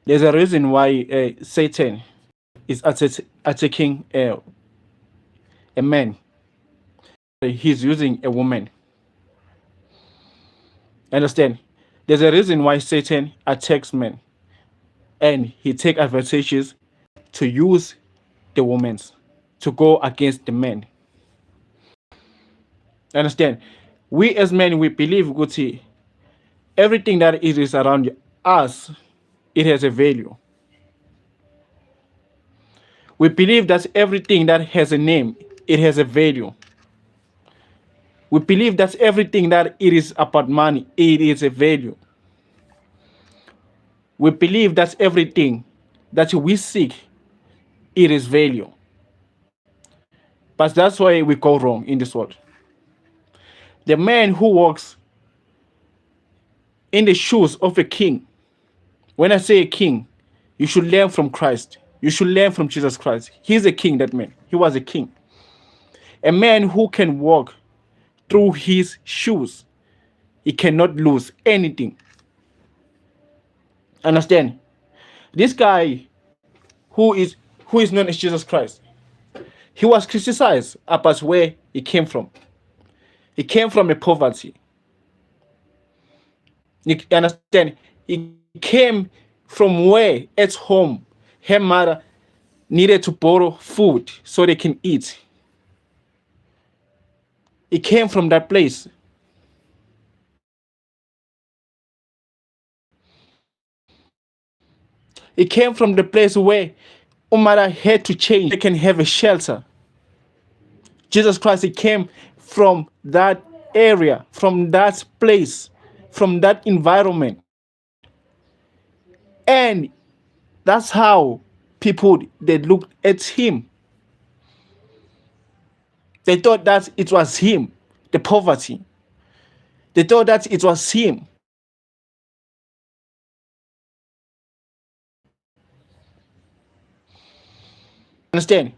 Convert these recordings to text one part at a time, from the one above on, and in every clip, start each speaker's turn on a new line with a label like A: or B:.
A: There's a reason why Satan is attacking a man. He's using a woman. Understand? There's a reason why Satan attacks men, and he take advantages to use the women to go against the men. Understand? We as men, we believe Guti, everything that it is around us, it has a value. We believe that everything that has a name, it has a value. We believe that everything that it is about money, it is a value. We believe that everything that we seek, it is value. But that's why we go wrong in this world. The man who walks in the shoes of a king, when I say a king, you should learn from Christ. You should learn from Jesus Christ. He's a king, that man. He was a king. A man who can walk through his shoes, he cannot lose anything. Understand? This guy who is known as Jesus Christ, he was criticized about where he came from. He came from a poverty. You understand? He came from where at home her mother needed to borrow food so they can eat. He came from that place. He came from the place where Umara had to change. They can have a shelter. Jesus Christ, he came from that area, from that place, from that environment. And that's how people, they looked at him. They thought that it was him, the poverty. They thought that it was him. Understand?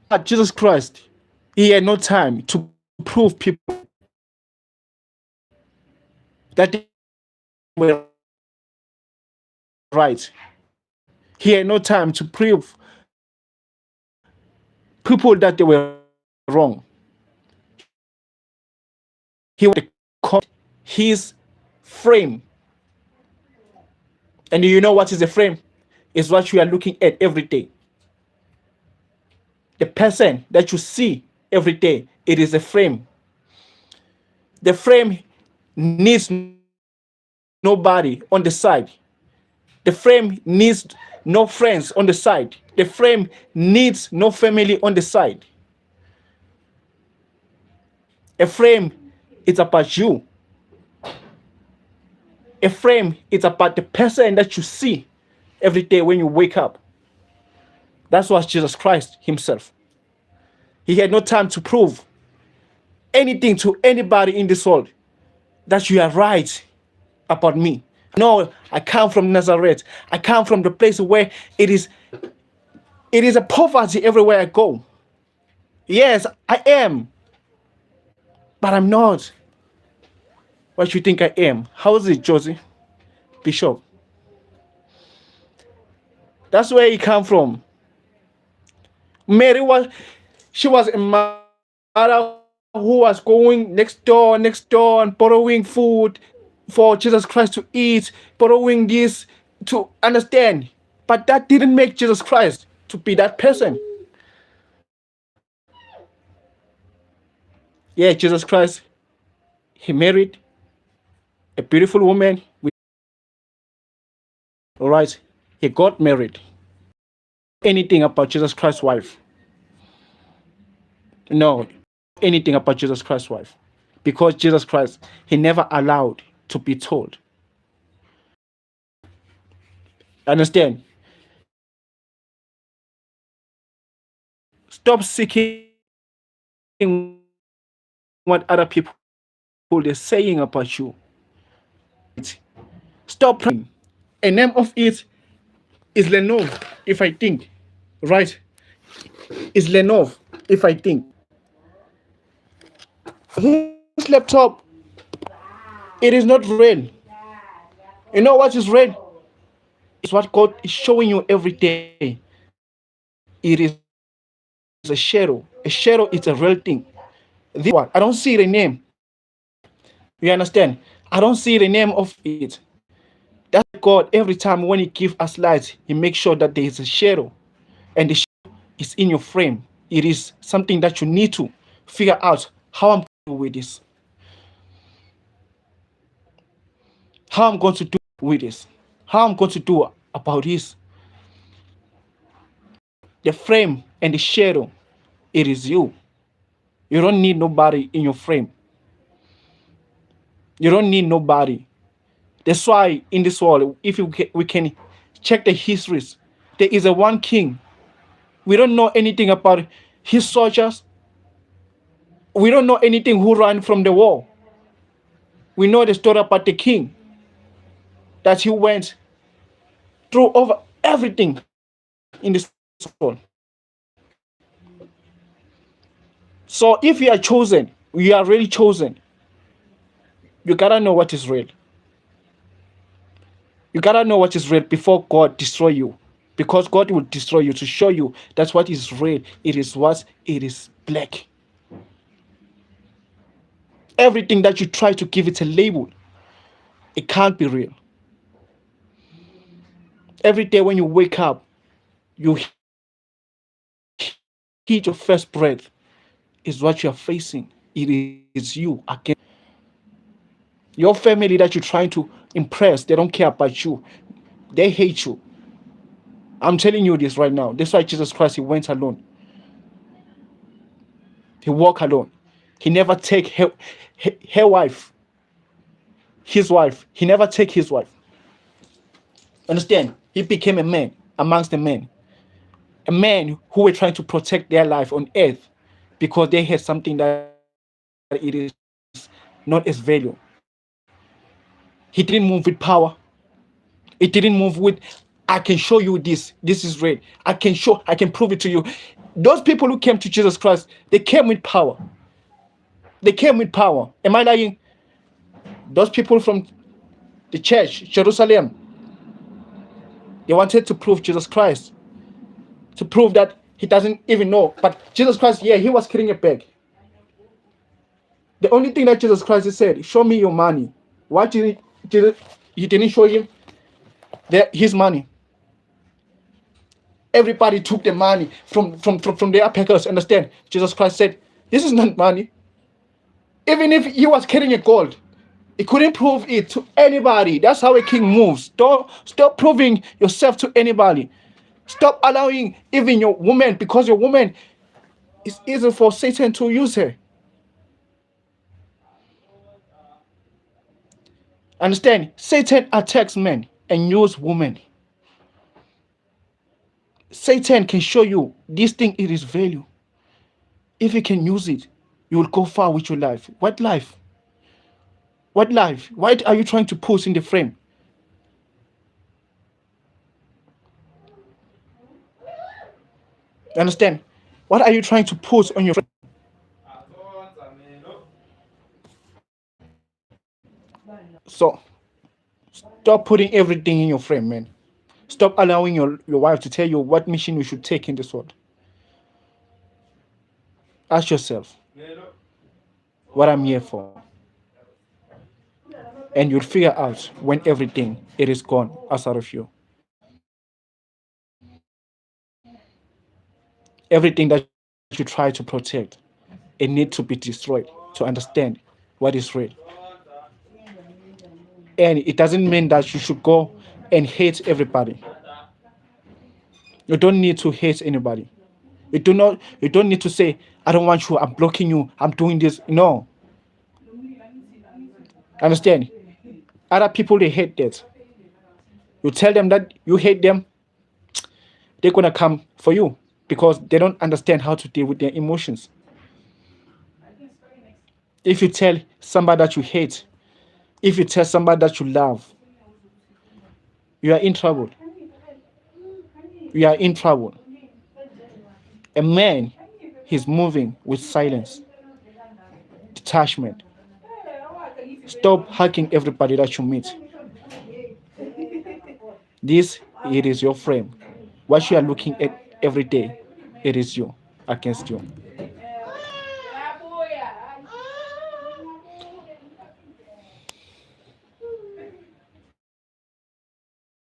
A: But Jesus Christ, he had no time to prove people that they were right. He had no time to prove people that they were wrong. He was his frame. And you know what is a frame? It's what you are looking at every day. The person that you see every day, it is a frame. The frame needs nobody on the side. The frame needs no friends on the side. The frame needs no family on the side. A frame, it's about you. A frame, it's about the person that you see every day when you wake up. That's what Jesus Christ himself. He had no time to prove anything to anybody in this world that you are right about me. No, I come from Nazareth. I come from the place where it is a poverty everywhere I go. Yes, I am, but I'm not what you think I am. How is it, Josie? Bishop? That's where he come from. Mary she was a mother who was going next door, and borrowing food for Jesus Christ to eat, borrowing this to understand. But that didn't make Jesus Christ to be that person. Yeah, Jesus Christ, he married a beautiful woman. All right, he got married. Anything about Jesus Christ's wife? No, anything about Jesus Christ's wife. Because Jesus Christ, he never allowed to be told. Understand? Stop seeking what other people are saying about you. Stop praying. A name of it is Lenov, if I think. Right? Is Lenov, if I think. This laptop, it is not red. You know what is red? It's what God is showing you every day. It is a shadow. A shadow is a real thing. This one, I don't see the name. You understand? I don't see the name of it. That's why God, every time when He gives us light, He makes sure that there is a shadow. And the shadow is in your frame. It is something that you need to figure out how I'm going to do with this. How I'm going to do with this. How I'm going to do about this. The frame and the shadow, it is you. You don't need nobody in your frame. You don't need nobody. That's why in this world, if we can check the histories, there is a one king. We don't know anything about his soldiers. We don't know anything who ran from the war. We know the story about the king that he went through over everything in this world. So if you are chosen, you are really chosen, you gotta know what is real. You gotta know what is real before God destroy you. Because God will destroy you to show you that's what is real. It is what? It is black. Everything that you try to give it a label, it can't be real. Every day when you wake up, you heat your first breath, is what you are facing. It is you against you. Your family that you're trying to impress, they don't care about you. They hate you. I'm telling you this right now. That's why Jesus Christ, he went alone. He walked alone. He never take her wife, his wife. He never take his wife. Understand? He became a man amongst the men. A man who were trying to protect their life on earth because they had something that it is not as value. He didn't move with power. It didn't move with, I can show you this is real. I can prove it to you. Those people who came to Jesus Christ, they came with power. They came with power. Am I lying? Those people from the church, Jerusalem, they wanted to prove Jesus Christ, to prove that he doesn't even know. But Jesus Christ, yeah, he was carrying a bag. The only thing that Jesus Christ said, show me your money. Why he didn't show him his money? Everybody took the money from their packers. Understand? Jesus Christ said, this is not money. Even if he was carrying a gold, he couldn't prove it to anybody. That's how a king moves. Don't stop proving yourself to anybody. Stop allowing even your woman, because your woman, it's easy for Satan to use her. Understand? Satan attacks men and use women. Satan can show you this thing, it is value. If you can use it, you will go far with your life. What life? What life? Why are you trying to push in the frame? Understand? What are you trying to push on your frame? So stop putting everything in your frame, man. Stop allowing your wife to tell you what mission you should take in this world. Ask yourself what I'm here for. And you'll figure out when everything it is gone outside of you. Everything that you try to protect, it needs to be destroyed to understand what is real. And it doesn't mean that you should go and hate everybody. You don't need to hate anybody. You don't need to say, I don't want you, I'm blocking you, I'm doing this. No. Understand? Other people they hate that. You tell them that you hate them, they're gonna come for you because they don't understand how to deal with their emotions. If you tell somebody that you hate, if you tell somebody that you love, you are in trouble. You are in trouble. A man, he's moving with silence, detachment. Stop hugging everybody that you meet. This it is your frame. What you are looking at every day, it is you against you.